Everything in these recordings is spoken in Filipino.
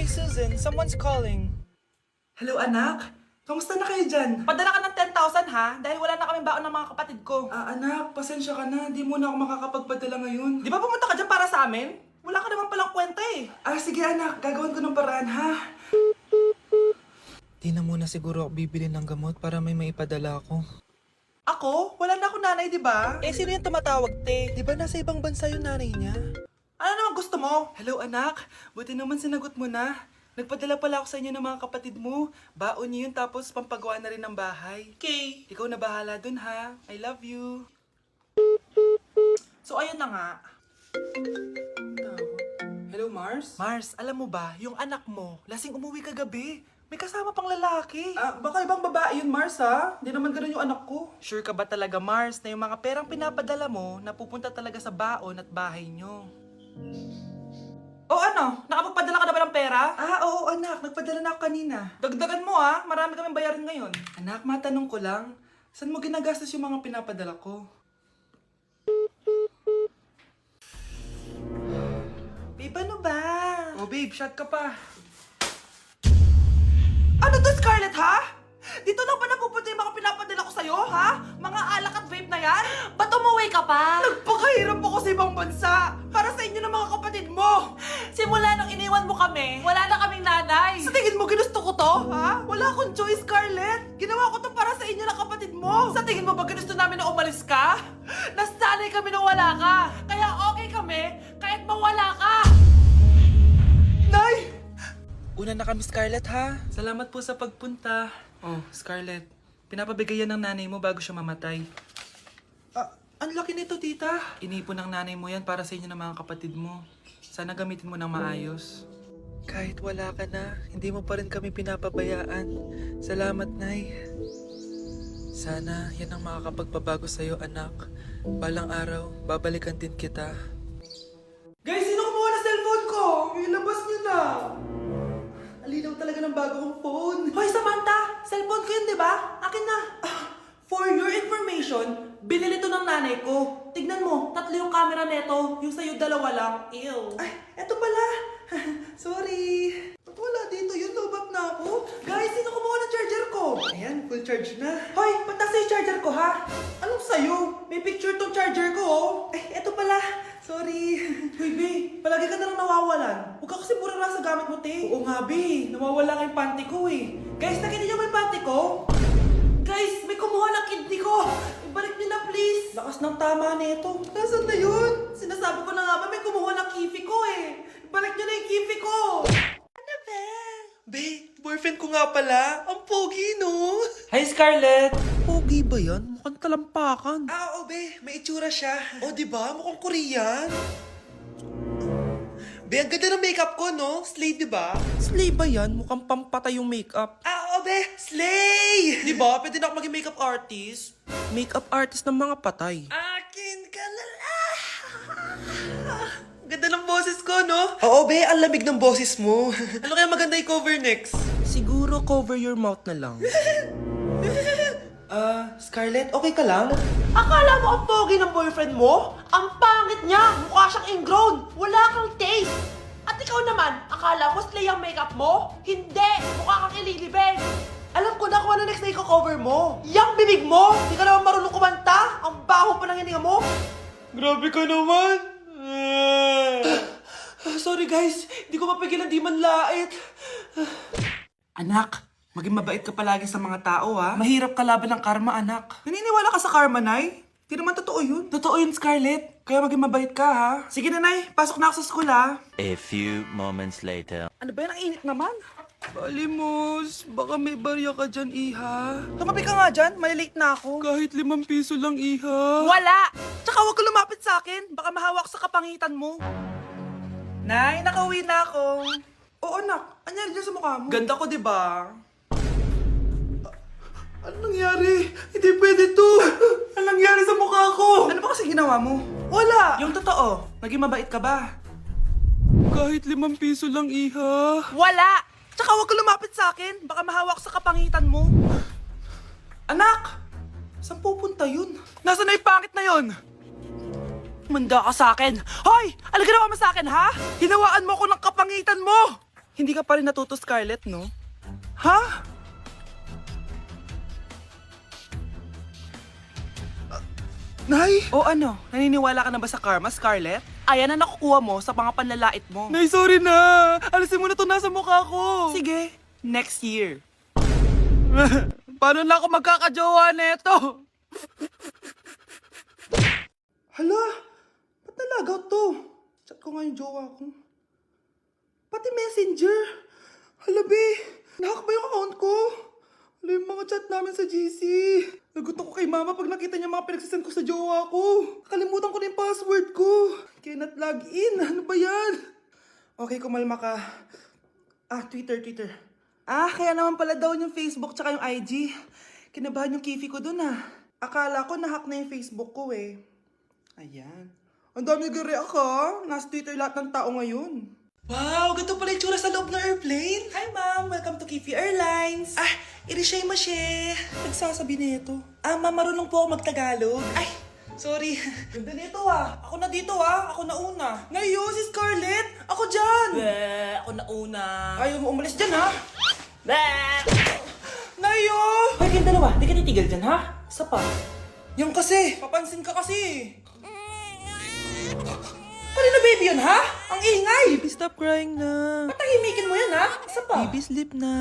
Hey Susan, someone's calling. Hello anak, kamusta na kayo dyan? Padala ka ng 10,000 ha, dahil wala na kaming baon ng mga kapatid ko. Anak, pasensya ka na, di mo na ako makakapagpadala ngayon. Di ba pumunta ka dyan para sa amin? Wala ka naman palang kwenta eh. Sige anak, gagawin ko ng paraan ha. Di na muna siguro ako bibili ng gamot para may maipadala ako. Ako? Wala na akong nanay, di ba? Eh, sino yung tumatawag, te? Di ba nasa ibang bansa yung nanay niya? Ano naman gusto mo? Hello anak, buti naman sinagot mo na. Nagpadala pala ako sa inyo ng mga kapatid mo. Baon niyo yun tapos pampagawa na rin ng bahay. Okay. Ikaw na bahala dun ha. I love you. So ayun na nga. Hello Mars? Mars, alam mo ba, yung anak mo, lasing umuwi kagabi. May kasama pang lalaki. Baka ibang babae yun Mars ha. Hindi naman ganun yung anak ko. Sure ka ba talaga, Mars, na yung mga perang pinapadala mo, napupunta talaga sa baon at bahay nyo? O ano? Nakapagpadala ka na ba ng pera? Oo anak, nagpadala na ako kanina. Dagdagan mo ha, marami kaming bayarin ngayon. Anak, matanong ko lang, saan mo ginagastos yung mga pinapadala ko? Babe, ano ba? Oh babe, shot ka pa. Ano to, Scarlett, ha? Dito lang ba napupunta yung mga pinapadala ko sa'yo, ha? Mga alak at vape na yan? Ba't umuwi ka pa? Nagpakahirap ako sa ibang bansa para sa inyo ng mga kapatid mo. Simula nung iniwan mo kami, wala na kaming nanay. Sa tingin mo, ginusto ko to, ha? Wala akong choice, Scarlett. Ginawa ko to para sa inyo ng kapatid mo. Sa tingin mo ba ginusto namin na umalis ka? Nasanay kami na wala ka. Kaya okay kami kahit mawala ka. Nay! Una na kami, Scarlett, ha? Salamat po sa pagpunta. Oh, Scarlett, pinapabigay yan ng nanay mo bago siya mamatay. Ang laki nito, tita. Inipon ng nanay mo yan para sa inyo ng mga kapatid mo. Sana gamitin mo ng maayos. Kahit wala ka na, hindi mo pa rin kami pinapabayaan. Salamat, Nay. Sana yan ang makakapagpabago sa'yo, anak. Balang araw, babalikan din kita. Guys, sino kumuha ng cellphone ko? Ilabas niyo na. Alinaw talaga ng bago kong phone. Hoy, Samantha! Cellphone ko yun, di ba? Akin na. For your information, binili to ng nanay ko. Tignan mo, 3 yung camera neto. Yung sa'yo 2 lang. Ew. Ay, eto pala. Sorry. Ba't wala dito? Yun, lobat na ako. Guys, sino kumuha ng charger ko? Ayan, full charge na. Hoy, ba't nasa yung charger ko, ha? Anong sa'yo? May picture tong charger ko, oh. Ay, eto pala. Sorry. Hoy, be, palagi ka na lang nawawalan. Huwag ka kasi pura sa gamit mo, te. Oo nga, be. Nawawala nga yung panty ko eh. Guys, nakita niyo ba yung panty ko? Guys, may kumuha ng kidney ko. Ibalik niyo na, please. Lakas ng tama nito. Nasaan na yun? Sinasabi ko na nga ba, may kumuha ng kifi ko eh. Ibalik niyo na yung kifi ko. Ano ba? Be, boyfriend ko nga pala. Ang pogi, no? Hi, Scarlett. Pogi ba yan? Mukhang talampakan. Oo, be. May itsura siya. O, di ba? Mukhang Korean. Be, ang ganda ng makeup ko, no? Slay, di ba? Slay ba yan? Mukhang pampatay yung makeup. Oo, be. Slay! Di ba? Pwede na ako maging makeup artist. Makeup artist ng mga patay. Akin ka na Ganda ng boses ko, no? Oo, be. Ang lamig ng boses mo. Ano kaya maganda i-cover next? Siguro cover your mouth na lang. Scarlett, okay ka lang? Akala mo ang pogi ng boyfriend mo? Ang pangit niya! Mukha siyang ingrown! Wala kang taste! At ikaw naman, akala mo slay ang makeup mo? Hindi! Mukha kang ililibing! Alam ko na kung ano next na i-cover mo! Yang bibig mo! Di ka naman marunong kumanta! Ang baho pa ng hininga mo! Grabe ka naman. Sorry guys, di ko mapigilan di man lait. Anak, maging mabait ka palagi sa mga tao ha. Mahirap kalaban ng karma, anak. Naniniwala ka sa karma, Nay? Di naman totoo yun. Totoo yun, Scarlett. Kaya maging mabait ka ha. Sige na, Nay. Pasok na ako sa school, ha? A few moments later. Ano ba yan? Ang init naman. Balimos, baka may barya ka dyan, iha. Tumabi ka nga dyan. Malilate na ako. Kahit 5 piso lang, iha. Wala! Tsaka huwag ka lumapit sa akin. Baka mahawak sa kapangitan mo. Nay, nakauwi na ako. Oo, anak. Anyari dyan sa mukha mo? Ganda ko, di ba? Ano nangyari? Hindi pwede to. Ano nangyari sa mukha ko? Ano ba kasi ginawa mo? Wala! Yung totoo, naging mabait ka ba? Kahit 5 piso lang, iha. Wala! Tsaka huwag ka lumapit sa akin. Baka mahawak sa kapangitan mo. Anak! Saan pupunta yun? Nasaan na yung pangit na yun? Manda ka sa akin. Hoy! Ano ginawa mo sa akin, ha? Hinawaan mo ako ng kapangitan mo! Hindi ka pa rin natuto, Scarlett, no? Ha? Nay! O ano, naniniwala ka na ba sa karma, Scarlett? Ayan na nakukuha mo sa mga panlalait mo. Nay, sorry na! Alisin mo na to nasa mukha ko! Sige, next year. Paano na ako magkakajowa neto? Hala, ba't nalagaw to? Chat ko nga yung jowa ko. Pati messenger. Hala, be, nahack ba yung account ko? Hala, yung mga chat namin sa GC. Nagutom ko kay mama pag nakita niya mga pinagsasend ko sa jowa ko. Kalimutan ko na yung password ko. Cannot log in. Ano ba yan? Okay, kumalma ka. Twitter. Kaya naman pala daw yung Facebook tsaka yung IG. Kinabahan yung kifi ko dun Akala ko nahack na yung Facebook ko eh. Ayan. Ang dami nag-react Nasa Twitter lahat ng tao ngayon. Wow, ganito pala yung tsura sa loob ng airplane. Hi ma'am, welcome to Kifi Airlines. Irishay mashe. Nagsasabi nito. Ma'am, marunong po ako magtagalog. Ay, sorry. Ganda nito Ako na dito Ako na una. Ngayon, si Scarlett. Ako dyan. Ako na una. Ayaw mo umalis dyan Nayo! Hoy, kayong dalawa, di ka titigil dyan, ha? Isa pa. Yung kasi, papansin ka kasi. Kanina baby yun, ha? Ang ingay! Baby, stop crying na. Patahimikin mo yan, ha? Isa pa. Baby, sleep na.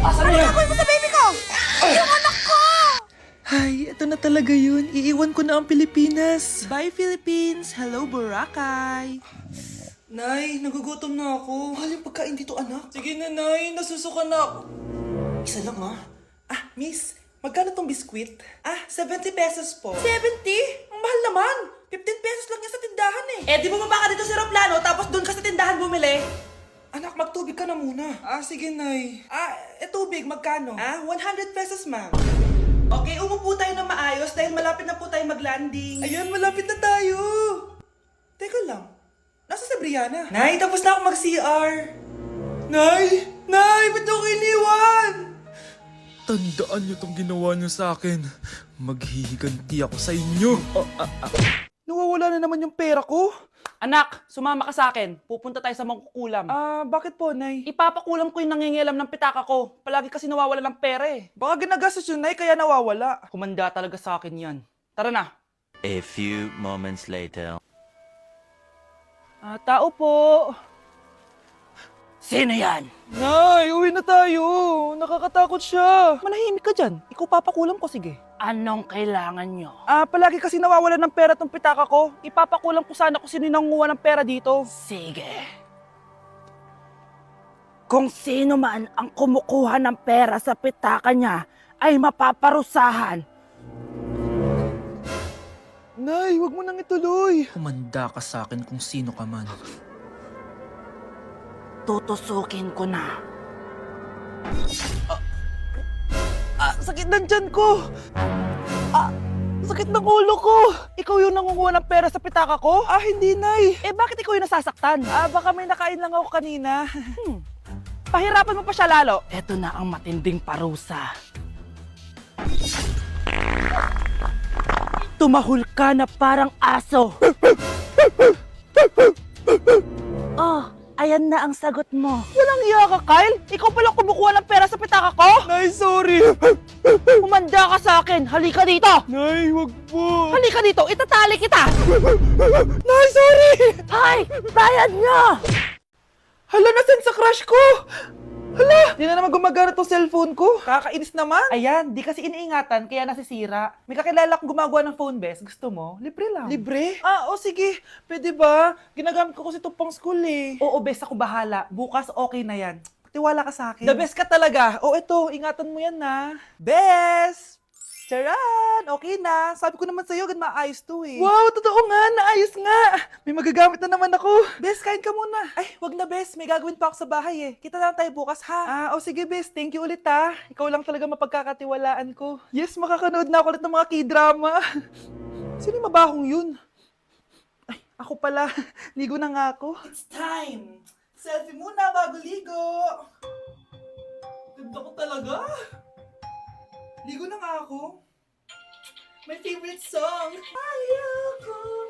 Asan na yan? Ako sa baby ko! Yung anak ko! Ay, ito na talaga yun. Iiwan ko na ang Pilipinas. Bye, Philippines! Hello, Boracay! Nay, nagugutom na ako. Mahal yung pagkain dito, anak. Sige na, Nay. Nasusuka na ako. Isa lang, miss, magkano tong biskwit? 70 pesos po. 70? Ang mahal naman. 15 pesos lang yan sa tindahan Di bumaba ka dito sa aeroplano, tapos doon ka sa tindahan bumili. Anak, magtubig ka na muna. Sige, Nay. Tubig, magkano? 100 pesos, ma'am. Okay, umupo tayo na maayos dahil malapit na po tayo mag-landing. Ayun, malapit na tayo. Teka lang. Nasa si Brianna? Nay, tapos na ako mag-CR. Nay! Nay! Ba't ako iniwan? Tandaan niyo tong ginawa niyo sa akin. Maghihiganti ako sa inyo. Nawawala na naman yung pera ko. Anak, sumama ka sa akin. Pupunta tayo sa mangkukulam. Bakit po, Nay? Ipapakulam ko yung nangingialam ng pitaka ko. Palagi kasi nawawala ng pera Baka ginagastos yun, Nay, kaya nawawala. Kumanda talaga sa akin yan. Tara na. A few moments later. Tao po. Sino yan? Nay, uwi na tayo. Nakakatakot siya. Manahimik ka dyan. Ikaw papakulam ko, sige. Anong kailangan nyo? Palagi kasi nawawala ng pera tong pitaka ko. Ipapakulam ko sana kung sino yung nanguha ng pera dito. Sige. Kung sino man ang kumukuha ng pera sa pitaka niya ay mapaparusahan. Nay, wag mo nang ituloy. Kumanda ka sa akin kung sino ka man. Tutusukin ko na. Sakit ng tiyan ko. Sakit ng ulo ko. Ikaw yung nangunguha ng pera sa pitaka ko? Hindi, Nay. Bakit ikaw yung nasasaktan? Baka may nakain lang ako kanina. Pahirapan mo pa siya lalo. Ito na ang matinding parusa. Tumahol ka na parang aso. Ayan na ang sagot mo. Walang iya ka, Kyle. Ikaw palang kumukuha ng pera sa pitaka ko? Nay, sorry. Humanda ka sa akin. Halika dito. Nay, wag po. Halika dito. Itatali kita. Nay, sorry. Hay! Bayad niya! Hala, nasend sa crush ko. Hala, di na naman gumagana tong cellphone ko. Kakainis naman. Ayan, di kasi iniingatan, kaya nasisira. May kakilala akong gumagawa ng phone best. Gusto mo? Libre lang. Libre? Sige. Pwede ba? Ginagamit ko kasi ito pang school Oo, best, ako bahala. Bukas okay na yan. Tiwala ka sa akin. The best ka talaga. Ito, ingatan mo yan na. Best! Charan! Okay na. Sabi ko naman sa'yo, maayos to Wow, totoo nga. Naayos nga. May magagamit na naman ako. Bes, kain ka muna. Ay, wag na, Bes. May gagawin pa ako sa bahay Kita na lang tayo bukas, ha? Sige, Bes. Thank you ulit, ha? Ikaw lang talaga mapagkakatiwalaan ko. Yes, makakanood na ako ulit ng mga K-drama. Sino yung mabahong yun? Ay, ako pala. Ligo na nga ako. It's time. Selfie muna bago ligo. Ganda ko talaga. Ligo na nga ako. My favorite song. Ayoko